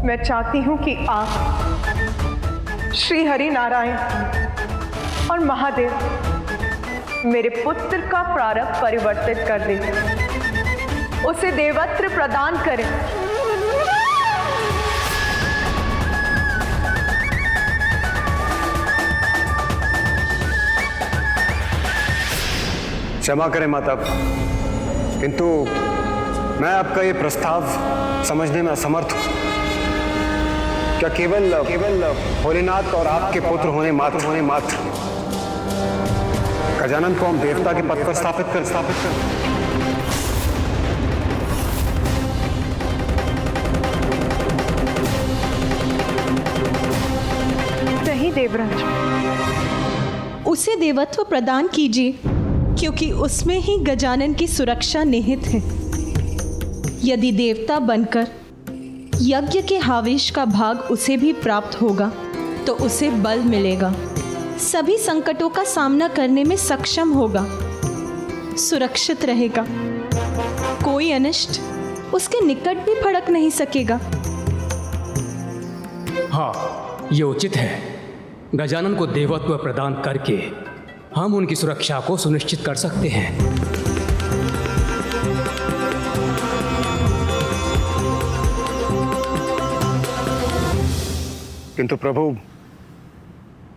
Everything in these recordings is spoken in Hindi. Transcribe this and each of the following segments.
मैं चाहती हूं कि आप श्री हरि नारायण और महादेव मेरे पुत्र का प्रारब्ध परिवर्तित कर दें, उसे देवत्व प्रदान करें। क्षमा करें माता, किंतु मैं आपका ये प्रस्ताव समझने में असमर्थ हूं। क्या केवल भोलेनाथ और आपके पुत्र होने मात्र गजानन को हम देवता के पद पर स्थापित कर नहीं देवराज, उसे देवत्व प्रदान कीजिए, क्योंकि उसमें ही गजानन की सुरक्षा निहित है। यदि देवता बनकर यज्ञ के आवेश का भाग उसे भी प्राप्त होगा तो उसे बल मिलेगा, सभी संकटों का सामना करने में सक्षम होगा, सुरक्षित रहेगा, कोई अनिष्ट उसके निकट भी फड़क नहीं सकेगा। हाँ, ये उचित है। गजानन को देवत्व प्रदान करके हम उनकी सुरक्षा को सुनिश्चित कर सकते हैं। किंतु प्रभु,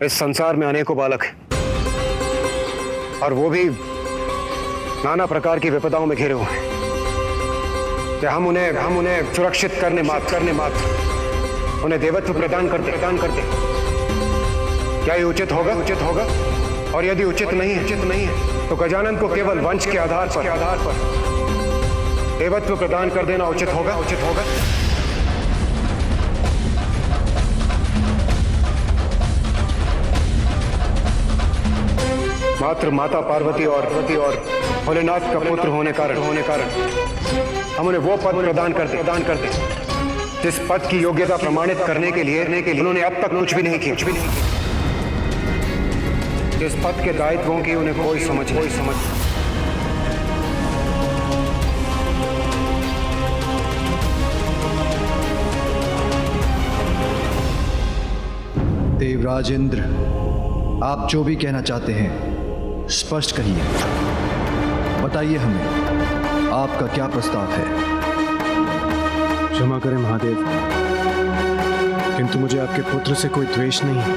इस संसार में अनेकों बालक हैं और वो भी नाना प्रकार की विपदाओं में घिरे हुए हैं। क्या हम उन्हें सुरक्षित करने मात्र उन्हें देवत्व प्रदान करते क्या ये उचित होगा? और यदि उचित नहीं है तो गजानन को केवल वंश के आधार पर देवत्व प्रदान कर देना उचित होगा? मात्र माता पार्वती और भोलेनाथ का पुत्र होने कारण हम उन्हें वो पद प्रदान करते जिस पद की योग्यता प्रमाणित करने के लिए उन्होंने अब तक कुछ भी नहीं किया। जिस पद के दायित्वों की उन्हें कोई समझ देवराज इंद्र, आप जो भी कहना चाहते हैं स्पष्ट कहिए। बताइए हमें आपका क्या प्रस्ताव है। क्षमा करें महादेव, किंतु मुझे आपके पुत्र से कोई द्वेष नहीं है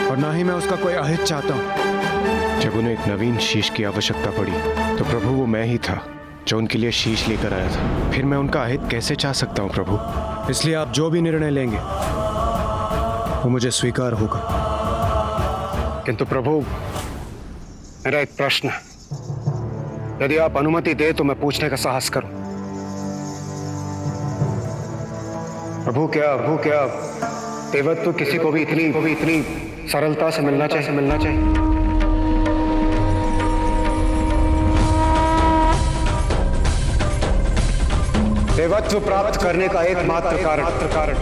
और ना ही मैं उसका कोई अहित चाहता हूं। जब उन्हें एक नवीन शीश की आवश्यकता पड़ी तो प्रभु वो मैं ही था जो उनके लिए शीश लेकर आया था। फिर मैं उनका अहित कैसे चाह सकता हूं प्रभु? इसलिए आप जो भी निर्णय लेंगे वो मुझे स्वीकार होगा। किंतु प्रभु, मेरा एक प्रश्न है। यदि आप अनुमति दे तो मैं पूछने का साहस करूं। प्रभु, क्या देवत्व किसी को भी इतनी सरलता से मिलना चाहिए? देवत्व प्राप्त करने का एकमात्र कारण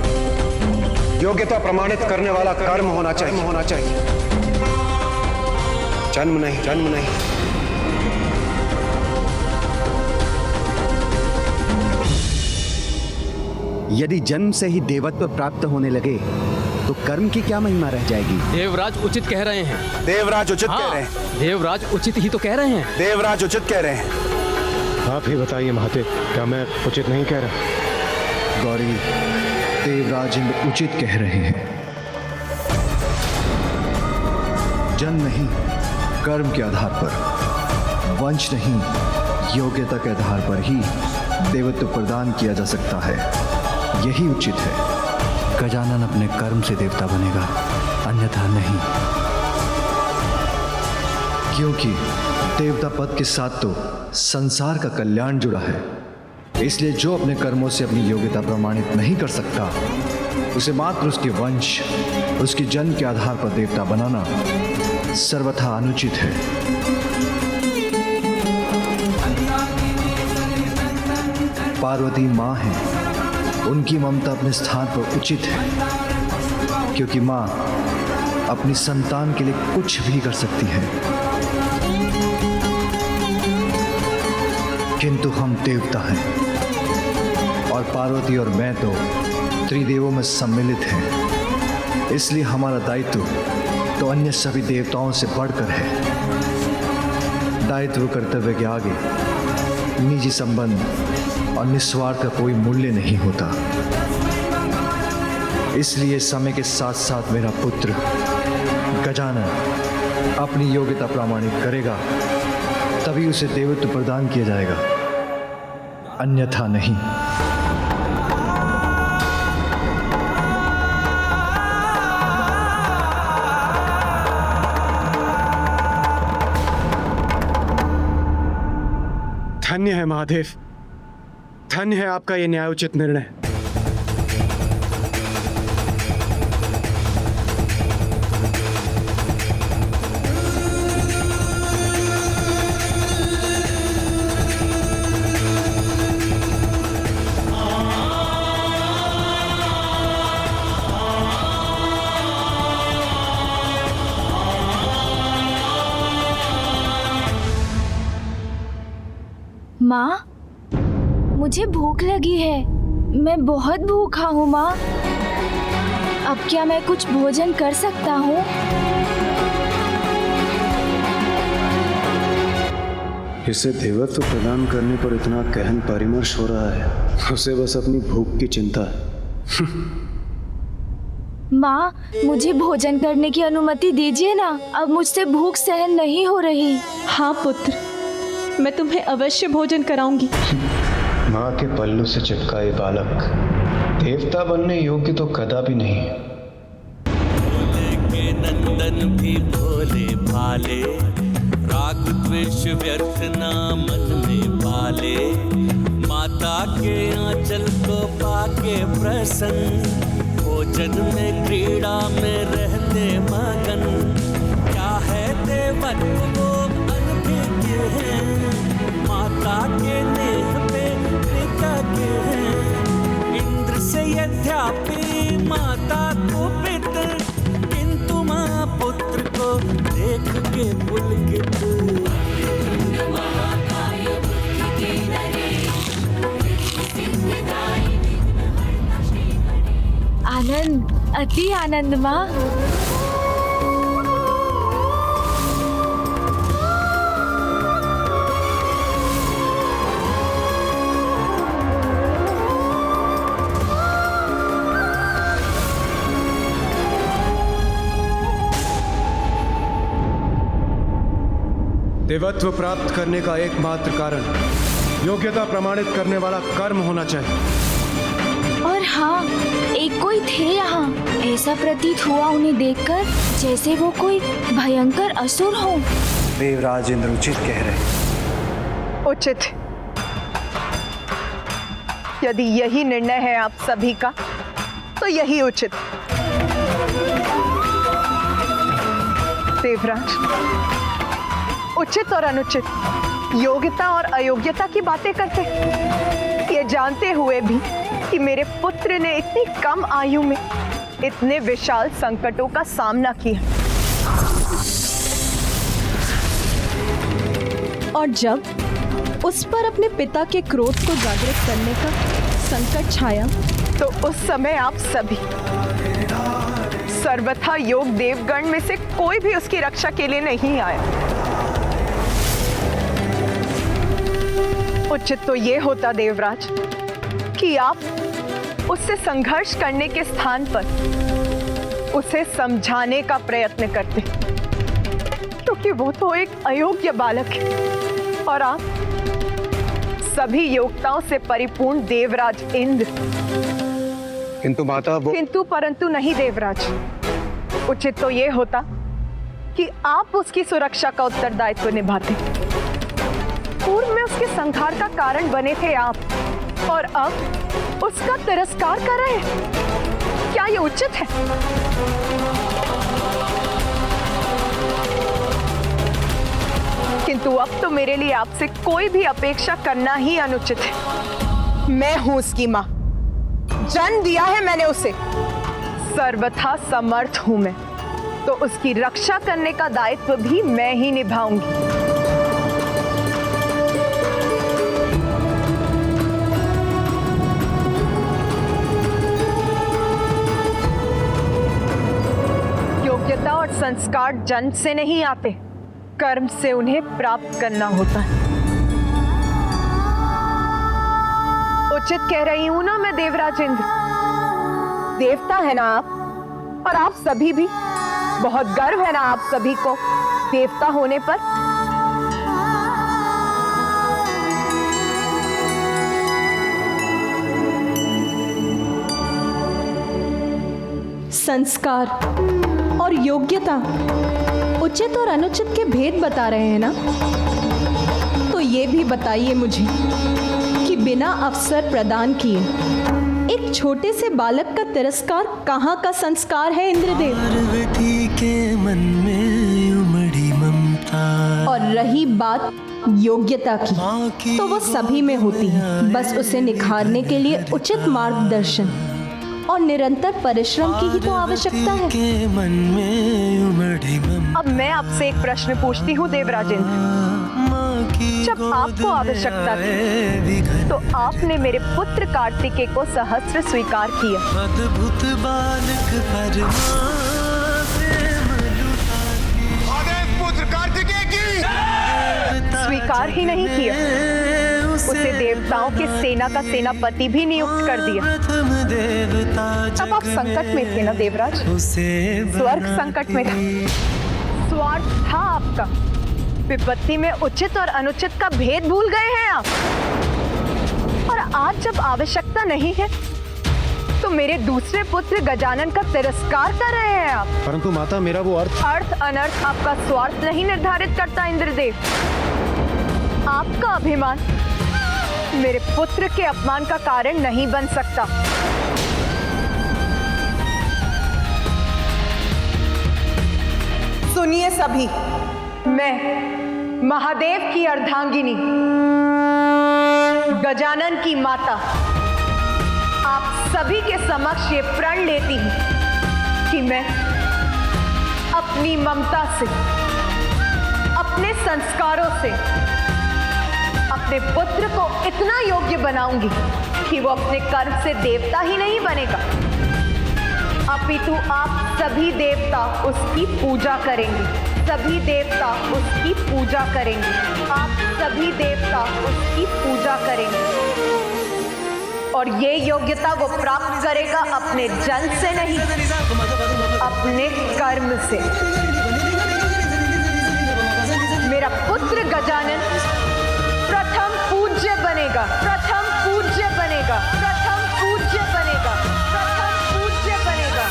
योग्यता प्रमाणित करने वाला कर्म होना चाहिए। जन्म नहीं। यदि जन्म से ही देवत्व प्राप्त होने लगे तो कर्म की क्या महिमा रह जाएगी? देवराज उचित कह रहे हैं। देवराज उचित हाँ, कह रहे हैं। देवराज उचित ही तो कह रहे हैं। देवराज उचित कह रहे हैं। आप ही बताइए महादेव, क्या मैं उचित नहीं कह रहा? गौरी, देवराज इंद्र उचित कह रहे हैं। जन्म नहीं, कर्म के आधार पर, वंश नहीं, योग्यता के आधार पर ही देवत्व प्रदान किया जा सकता है। यही उचित है। गजानन अपने कर्म से देवता बनेगा, अन्यथा नहीं। क्योंकि देवता पद के साथ तो संसार का कल्याण जुड़ा है। इसलिए जो अपने कर्मों से अपनी योग्यता प्रमाणित नहीं कर सकता, उसे मात्र उसके वंश, उसके जन्म के आधार पर देवता बनाना सर्वथा अनुचित है। पार्वती माँ है, उनकी ममता अपने स्थान पर उचित है, क्योंकि माँ अपनी संतान के लिए कुछ भी कर सकती है। किंतु हम देवता हैं और पार्वती और मैं तो त्रिदेवों में सम्मिलित हैं, इसलिए हमारा दायित्व तो अन्य सभी देवताओं से बढ़कर है। दायित्व कर्तव्य के आगे निजी संबंध और निस्वार्थ का कोई मूल्य नहीं होता। इसलिए समय के साथ साथ मेरा पुत्र गजानन अपनी योग्यता प्रमाणित करेगा, तभी उसे देवत्व प्रदान किया जाएगा, अन्यथा नहीं। धन्य है महादेव, धन्य है आपका ये न्यायोचित निर्णय। माँ, मुझे भूख लगी है, मैं बहुत भूखा हूँ माँ। अब क्या मैं कुछ भोजन कर सकता हूँ? इसे देवत्व प्रदान करने पर इतना गहन परामर्श हो रहा है, उसे बस अपनी भूख की चिंता है। माँ, मुझे भोजन करने की अनुमति दीजिए ना, अब मुझसे भूख सहन नहीं हो रही। हाँ पुत्र, मैं तुम्हें अवश्य भोजन कराऊंगी। माँ के पल्लू से चिपकाए बालक देवता बनने योग्य तो कदापि नहीं। भोले के नंदन भी भोले भाले, राग द्वेष व्यर्थ ना मन में पाले। माता के आंचल को पाके प्रसन्न, भोजन में क्रीड़ा में रहते मगन। क्या है देवत्व वो अनभिज्ञ है, माता के नेह पे कृतज्ञ है। इंद्र से यद्यपि माता कुपित, किंतु माँ पुत्र को देख के पुलकित। आनंद, अति आनंद माँ। देवत्व प्राप्त करने का एकमात्र कारण योग्यता प्रमाणित करने वाला कर्म होना चाहिए। और हाँ, एक कोई थे यहाँ, ऐसा प्रतीत हुआ उन्हें देखकर जैसे वो कोई भयंकर असुर हो। देवराज इंद्र उचित कह रहे। उचित? यदि यही निर्णय है आप सभी का, तो यही उचित। देवराज, उचित और अनुचित, योग्यता और अयोग्यता की बातें करते, ये जानते हुए भी कि मेरे पुत्र ने इतनी कम आयु में इतने विशाल संकटों का सामना किया। और जब उस पर अपने पिता के क्रोध को जागृत करने का संकट छाया, तो उस समय आप सभी सर्वथा योग देवगण में से कोई भी उसकी रक्षा के लिए नहीं आया। उचित तो ये होता देवराज कि आप उससे संघर्ष करने के स्थान पर उसे समझाने का प्रयत्न करते, क्योंकि वो तो एक अयोग्य बालक है और आप सभी योग्यताओं से परिपूर्ण देवराज इंद्र। किंतु माता वो किंतु परंतु नहीं देवराज, उचित तो ये होता कि आप उसकी सुरक्षा का उत्तरदायित्व निभाते। पूर्व में उसके संहार का कारण बने थे आप, और अब उसका तिरस्कार कर रहे हैं। क्या ये उचित है? किंतु अब तो मेरे लिए आपसे कोई भी अपेक्षा करना ही अनुचित है। मैं हूं उसकी मां, जन्म दिया है मैंने उसे, सर्वथा समर्थ हूं मैं, तो उसकी रक्षा करने का दायित्व भी मैं ही निभाऊंगी। योग्यता और संस्कार जन्म से नहीं आते, कर्म से उन्हें प्राप्त करना होता है। उचित कह रही हूं ना मैं देवराज इंद्र? देवता है ना आप, और आप सभी भी। बहुत गर्व है ना आप सभी को देवता होने पर। संस्कार और योग्यता, उचित और अनुचित के भेद बता रहे हैं ना? तो ये भी बताइए मुझे कि बिना अवसर प्रदान किए एक छोटे से बालक का तिरस्कार कहाँ का संस्कार है इंद्रदेव? पार्वती के मन में उमड़ी ममता, और रही बात योग्यता की, तो वो सभी में होती है। बस उसे निखारने के लिए उचित मार्गदर्शन और निरंतर परिश्रम की ही तो आवश्यकता है। के मन में उमड़ी ममता। अब मैं आपसे एक प्रश्न पूछती हूँ देवराजेंद्र, जब आपको आवश्यकता थी तो आपने मेरे पुत्र कार्तिकेय को सहस्त्र स्वीकार किया, अद्भुत बालक स्वीकार ही नहीं किया, उसे देवताओं के सेना का सेनापति भी नियुक्त कर दिया। तब आप संकट में थे ना देवराज? स्वर्ग संकट में था, स्वार्थ था आपका। विपत्ति में उचित और अनुचित का भेद भूल गए हैं आप। और आज जब आवश्यकता नहीं है तो मेरे दूसरे पुत्र गजानन का तिरस्कार कर रहे हैं आप। परंतु माता, मेरा वो अर्थ अनर्थ आपका स्वार्थ नहीं निर्धारित करता इंद्रदेव। आपका अभिमान मेरे पुत्र के अपमान का कारण नहीं बन सकता। सुनिए सभी, मैं महादेव की अर्धांगिनी गजानन की माता आप सभी के समक्ष ये प्रण लेती हूं कि मैं अपनी ममता से, अपने संस्कारों से अपने पुत्र को इतना योग्य बनाऊंगी कि वो अपने कर्म से देवता ही नहीं बनेगा, अपितु आप सभी देवता उसकी पूजा करेंगे। सभी देवता उसकी पूजा करेंगे। आप सभी देवता उसकी पूजा करेंगे। और ये योग्यता वो प्राप्त करेगा अपने जन्म से नहीं, अपने कर्म से। मेरा पुत्र गजानन प्रथम पूज्य बनेगा, प्रथम पूज्य बनेगा, प्रथम पूज्य बनेगा, प्रथम पूज्य बनेगा।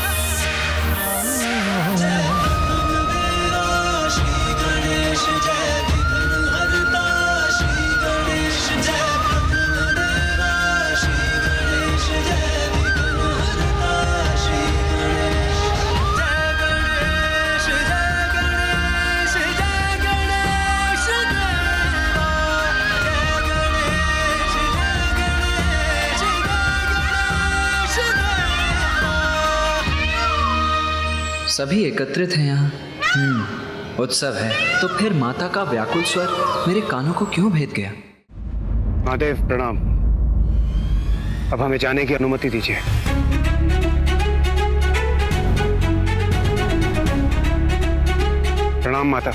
सभी एकत्रित हैं यहाँ। उत्सव है, तो फिर माता का व्याकुल स्वर मेरे कानों को क्यों भेद गया? महादेव प्रणाम। अब हमें जाने की अनुमति दीजिए। प्रणाम माता।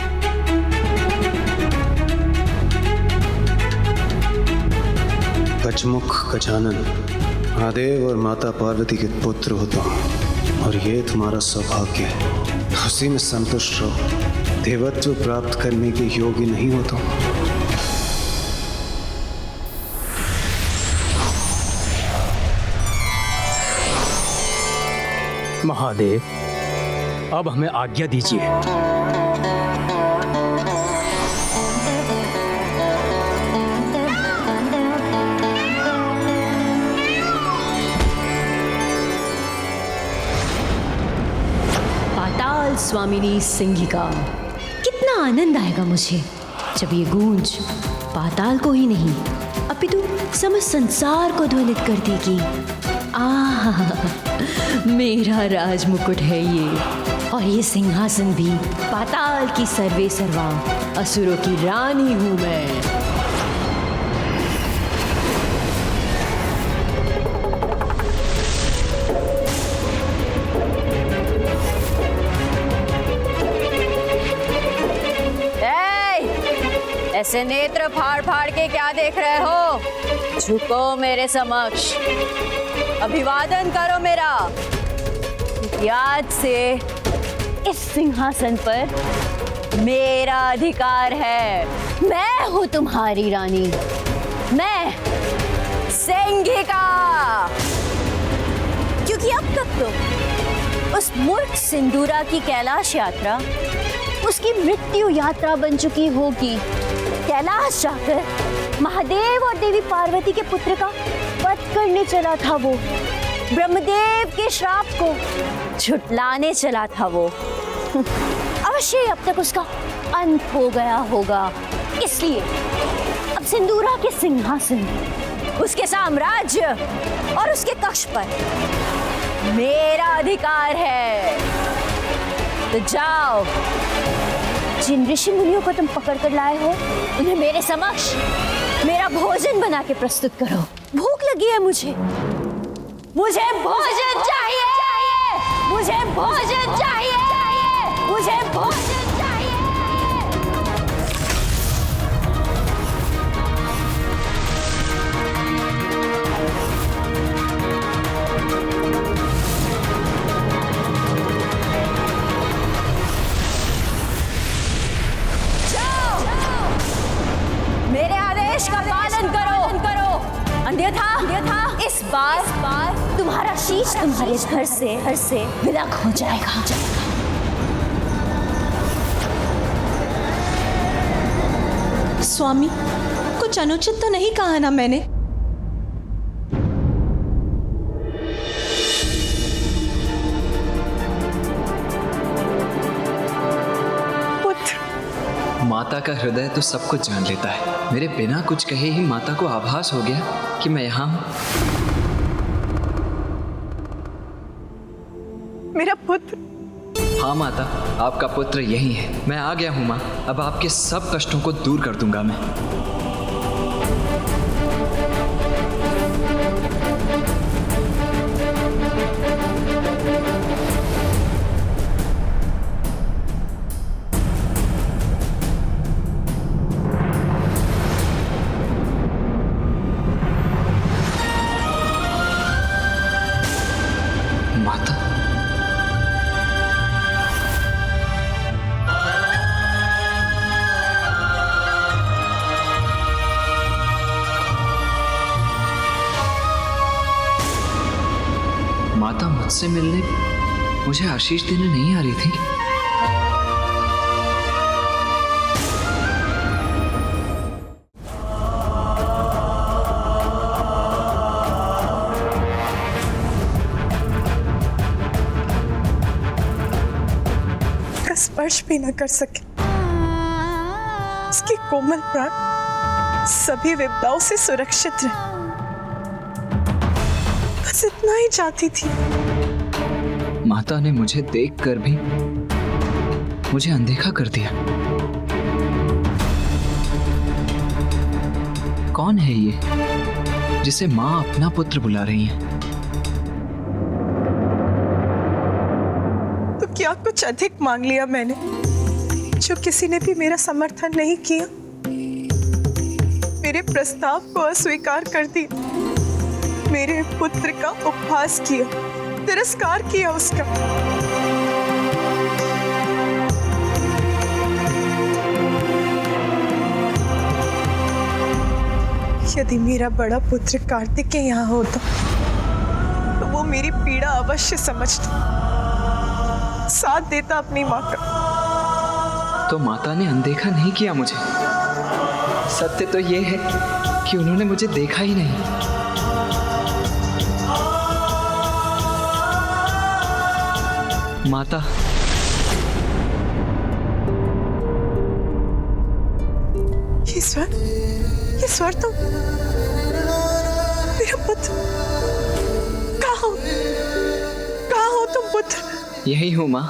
गजमुख गजानन, महादेव और माता पार्वती के पुत्र होता हूँ, और ये तुम्हारा सौभाग्य है। उसी में संतुष्ट रहो। देवत्व प्राप्त करने के योग्य नहीं होता। महादेव, अब हमें आज्ञा दीजिए। पाताल स्वामिनी सिंहिका, कितना आनंद आएगा मुझे जब ये गूंज पाताल को ही नहीं अपितु समस्त संसार को ध्वनित कर देगी। आह, मेरा राज मुकुट है ये, और ये सिंहासन भी पाताल की सर्वे सर्वा असुरों की रानी हूं मैं। ऐसे नेत्र फाड़ फाड़ के क्या देख रहे हो? झुको मेरे समक्ष, अभिवादन करो मेरा। आज से इस सिंहासन पर मेरा अधिकार है। मैं हूं तुम्हारी रानी, मैं सिंघिका। क्योंकि अब तक तो उस मूर्ख सिंदूरा की कैलाश यात्रा उसकी मृत्यु यात्रा बन चुकी होगी। कैलाश जाकर महादेव और देवी पार्वती के पुत्र का वध करने चला था वो, ब्रह्मदेव के श्राप को झुटलाने चला था वो। अवश्य अब तक उसका अंत हो गया होगा। इसलिए अब सिंदूरा के सिंहासन, उसके साम्राज्य और उसके कक्ष पर मेरा अधिकार है। तो जाओ, जिन ऋषि मुनियों को तुम पकड़ कर लाए हो उन्हें मेरे समक्ष मेरा भोजन बना के प्रस्तुत करो। भूख लगी है मुझे भोजन चाहिए, मुझे भोजन चाहिए, मुझे भोजन चाहिए। मेरे आदेश का पालन करो। अन्यथा इस बार तुम्हारा शीश तुम्हारे घर से विलग हो जाएगा। स्वामी, कुछ अनुचित तो नहीं कहा ना मैंने? माता का हृदय तो सब कुछ जान लेता है। मेरे बिना कुछ कहे ही माता को आभास हो गया कि मैं यहाँ हूँ। मेरा पुत्र। हाँ माता, आपका पुत्र यही है। मैं आ गया हूँ माँ। अब आपके सब कष्टों को दूर कर दूंगा मैं। माता, माता मुझसे मिलने मुझे आशीष देने नहीं आ रही थी। स्पर्श भी न कर सके। उसकी कोमल प्राण सभी विपदाओं से सुरक्षित रहे, बस इतना ही चाहती थी। माता ने मुझे देखकर भी मुझे अनदेखा कर दिया। कौन है ये जिसे माँ अपना पुत्र बुला रही है? क्या कुछ अधिक मांग लिया मैंने जो किसी ने भी मेरा समर्थन नहीं किया? मेरे प्रस्ताव को अस्वीकार कर दिया, मेरे पुत्र का उपहास किया, तिरस्कार किया उसका। यदि मेरा बड़ा पुत्र कार्तिकेय यहाँ होता तो वो मेरी पीड़ा अवश्य समझता, साथ देता अपनी माँ का। तो माता ने अनदेखा नहीं किया मुझे। सत्य तो ये है कि उन्होंने मुझे देखा ही नहीं। माता, ये स्वर तो मेरा पुत्र। कहाँ हो तुम पुत्र? यही हूँ माँ।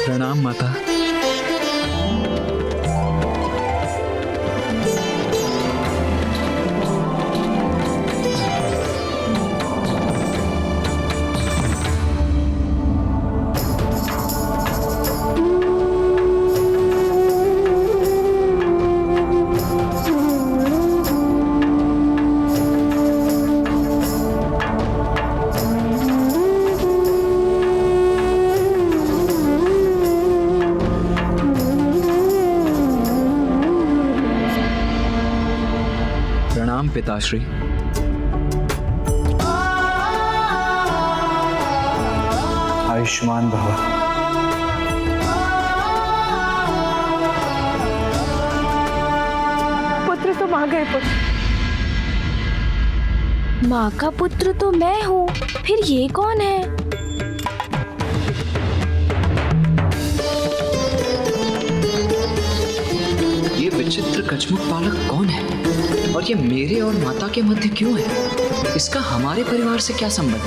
प्रणाम माता। प्रणाम पिताश्री। आयुष्मान भव। पुत्र तो मां गए पुत्र। माँ का पुत्र तो मैं हूँ, फिर ये कौन है? ये विचित्र कछमुख बालक कौन है और ये मेरे और माता के मध्य क्यों है? इसका हमारे परिवार से क्या संबंध?